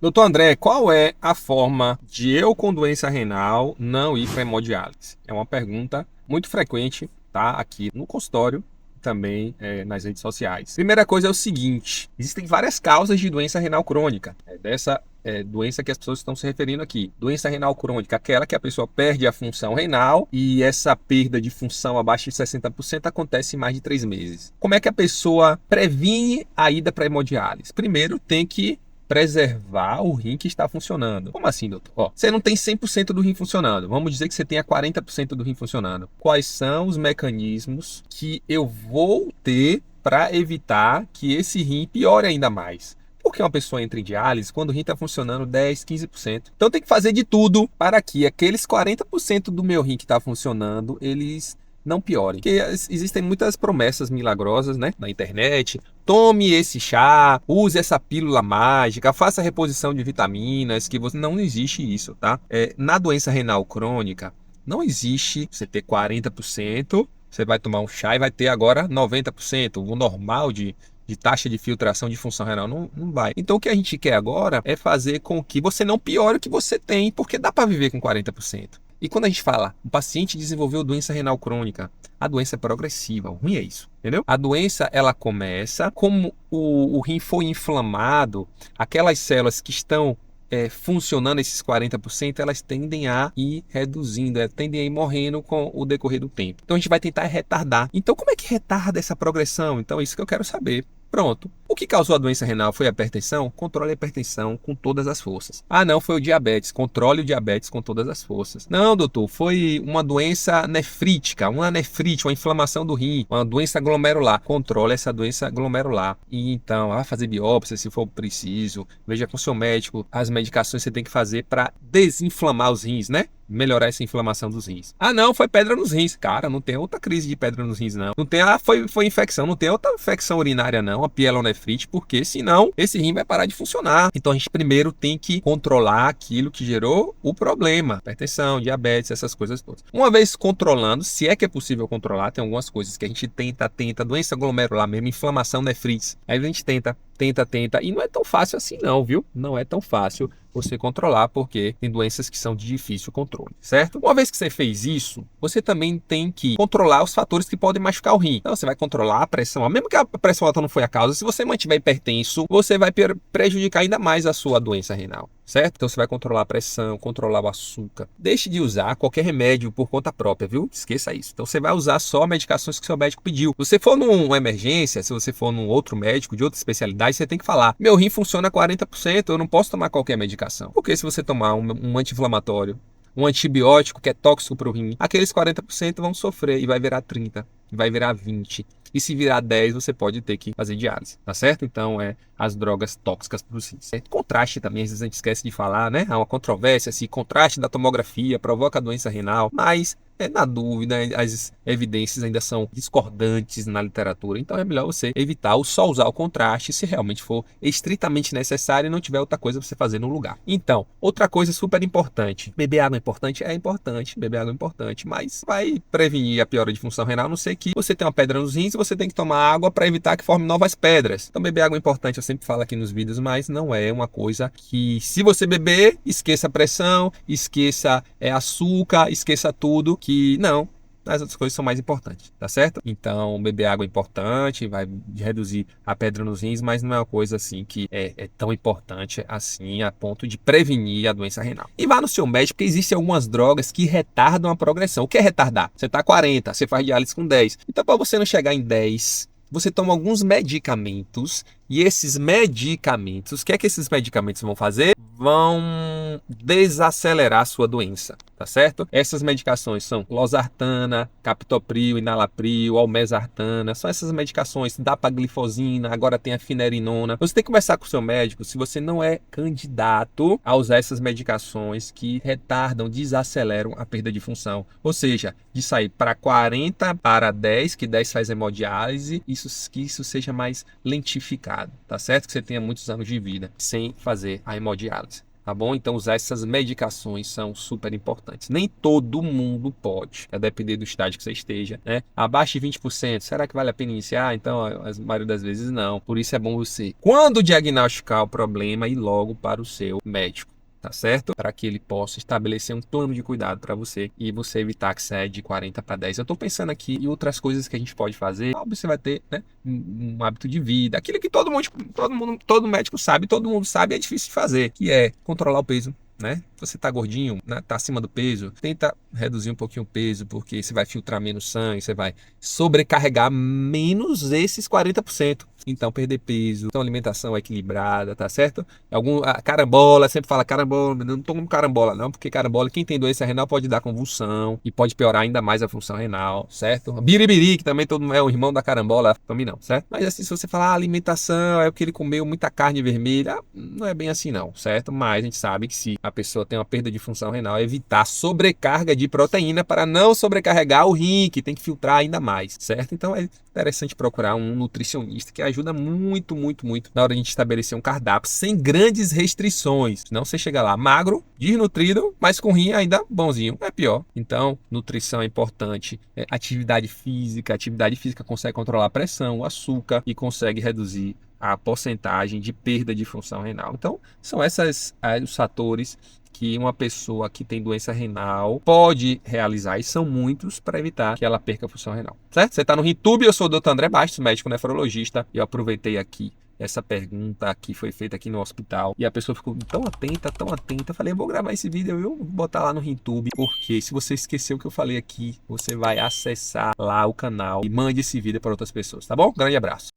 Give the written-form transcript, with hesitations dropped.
Doutor André, qual é a forma de eu com doença renal não ir para hemodiálise? É uma pergunta muito frequente, tá? Aqui no consultório, também nas redes sociais. Primeira coisa é o seguinte: existem várias causas de doença renal crônica. É dessa doença que as pessoas estão se referindo aqui. Doença renal crônica, aquela que a pessoa perde a função renal e essa perda de função abaixo de 60% acontece em mais de 3 meses. Como é que a pessoa previne a ida para hemodiálise? Primeiro, tem que preservar o rim que está funcionando. Como assim, doutor? Ó, você não tem 100% do rim funcionando. Vamos dizer que você tenha 40% do rim funcionando. Quais são os mecanismos que eu vou ter para evitar que esse rim piore ainda mais? Porque uma pessoa entra em diálise quando o rim está funcionando 10, 15%. Então tem que fazer de tudo para que aqueles 40% do meu rim que está funcionando, eles não piorem. Porque existem muitas promessas milagrosas, né, na internet. Tome esse chá, use essa pílula mágica, faça reposição de vitaminas, que você não existe isso, tá? Na doença renal crônica, não existe você ter 40%, você vai tomar um chá e vai ter agora 90%. O normal de taxa de filtração de função renal não vai. Então o que a gente quer agora é fazer com que você não piore o que você tem, porque dá para viver com 40%. E quando a gente fala, o paciente desenvolveu doença renal crônica, a doença é progressiva, o ruim é isso, entendeu? A doença, ela começa, como o rim foi inflamado, aquelas células que estão funcionando, esses 40%, elas tendem a ir reduzindo, tendem a ir morrendo com o decorrer do tempo. Então a gente vai tentar retardar. Então como é que retarda essa progressão? Então é isso que eu quero saber. Pronto. O que causou a doença renal foi a hipertensão? Controle a hipertensão com todas as forças. Ah, não, foi o diabetes. Controle o diabetes com todas as forças. Não, doutor, foi uma doença nefrítica, uma nefrite, uma inflamação do rim, uma doença glomerular. Controle essa doença glomerular. E então, fazer biópsia se for preciso. Veja com o seu médico as medicações que você tem que fazer para desinflamar os rins, né? Melhorar essa inflamação dos rins. Ah, não, foi pedra nos rins. Cara, não tem outra crise de pedra nos rins, não. Não tem, foi infecção, não tem outra infecção urinária, não, a pielonefrite, porque senão esse rim vai parar de funcionar. Então a gente primeiro tem que controlar aquilo que gerou o problema. Hipertensão, diabetes, essas coisas todas. Uma vez controlando, se é que é possível controlar, tem algumas coisas que a gente tenta, doença glomerular mesmo, inflamação, nefrites. Aí a gente tenta, e não é tão fácil assim não, viu? Não é tão fácil você controlar, porque tem doenças que são de difícil controle, certo? Uma vez que você fez isso, você também tem que controlar os fatores que podem machucar o rim. Então você vai controlar a pressão, mesmo que a pressão alta não foi a causa, se você mantiver hipertenso, você vai prejudicar ainda mais a sua doença renal, certo? Então você vai controlar a pressão, controlar o açúcar. Deixe de usar qualquer remédio por conta própria, viu? Esqueça isso. Então você vai usar só medicações que seu médico pediu. Se você for numa emergência, se você for num outro médico de outra especialidade, você tem que falar: meu rim funciona 40%, eu não posso tomar qualquer medicação. Porque se você tomar um anti-inflamatório, um antibiótico que é tóxico para o rim, aqueles 40% vão sofrer e vai virar 30%, vai virar 20%. E se virar 10%, você pode ter que fazer diálise, tá certo? Então, as drogas tóxicas para os rins. Contraste também, às vezes a gente esquece de falar, né? Há uma controvérsia se contraste da tomografia provoca doença renal, mas na dúvida, as evidências ainda são discordantes na literatura, então é melhor você evitar ou só usar o contraste se realmente for estritamente necessário e não tiver outra coisa para você fazer no lugar. Então, outra coisa super importante, beber água é importante, beber água é importante, mas vai prevenir a piora de função renal, a não ser que você tenha uma pedra nos rins e você tem que tomar água para evitar que forme novas pedras. Então beber água é importante, eu sempre falo aqui nos vídeos, mas não é uma coisa que, se você beber, esqueça a pressão, esqueça açúcar, esqueça tudo, que não, as outras coisas são mais importantes, tá certo? Então, beber água é importante, vai reduzir a pedra nos rins, mas não é uma coisa assim que é tão importante assim a ponto de prevenir a doença renal. E vá no seu médico, porque existem algumas drogas que retardam a progressão. O que é retardar? Você tá 40, você faz diálise com 10. Então, para você não chegar em 10, você toma alguns medicamentos, e esses medicamentos, o que é que esses medicamentos vão fazer? Vão desacelerar a sua doença, tá certo? Essas medicações são losartana, captopril, enalapril, olmesartana, são essas medicações, dapaglifosina, agora tem a finerinona. Você tem que conversar com o seu médico se você não é candidato a usar essas medicações que retardam, desaceleram a perda de função. Ou seja, de sair para 40 para 10, que 10 faz hemodiálise, que isso seja mais lentificado. Tá certo? Que você tenha muitos anos de vida sem fazer a hemodiálise. tá bom? Então usar essas medicações são super importantes. Nem todo mundo pode, a depender do estágio que você esteja, né? Abaixo de 20%, será que vale a pena iniciar? Então, a maioria das vezes não. Por isso é bom você, quando diagnosticar o problema, ir logo para o seu médico. Tá certo? Para que ele possa estabelecer um plano de cuidado para você e você evitar que saia de 40 para 10. Eu estou pensando aqui em outras coisas que a gente pode fazer. Óbvio, você vai ter, né, um hábito de vida, aquilo que todo médico sabe, todo mundo sabe, é difícil de fazer, que é controlar o peso. Né? Você tá gordinho, né? Tá acima do peso, tenta reduzir um pouquinho o peso, porque você vai filtrar menos sangue, você vai sobrecarregar menos esses 40%. Então, perder peso, então alimentação equilibrada, tá certo? A carambola, sempre fala carambola, não tomo carambola não, porque carambola, quem tem doença renal pode dar convulsão e pode piorar ainda mais a função renal, certo? Biribiri, que também todo é o irmão da carambola, também não, certo? Mas assim, se você falar alimentação, é o que ele comeu muita carne vermelha, não é bem assim não, certo? Mas a gente sabe que se a pessoa tem uma perda de função renal, é evitar sobrecarga de proteína para não sobrecarregar o rim, que tem que filtrar ainda mais, certo? Então é interessante procurar um nutricionista que ajuda muito, muito, muito na hora de a gente estabelecer um cardápio sem grandes restrições. Senão você chega lá magro, desnutrido, mas com rim ainda bonzinho. É pior. Então, nutrição é importante. Atividade física consegue controlar a pressão, o açúcar e consegue reduzir a porcentagem de perda de função renal. Então, são os fatores que uma pessoa que tem doença renal pode realizar, e são muitos, para evitar que ela perca a função renal. Certo? Você está no RinTube, eu sou o Dr. André Bastos, médico nefrologista, e eu aproveitei aqui essa pergunta que foi feita aqui no hospital e a pessoa ficou tão atenta, tão atenta. Eu falei, eu vou gravar esse vídeo, eu vou botar lá no RinTube, porque se você esqueceu o que eu falei aqui, você vai acessar lá o canal e mande esse vídeo para outras pessoas, tá bom? Grande abraço.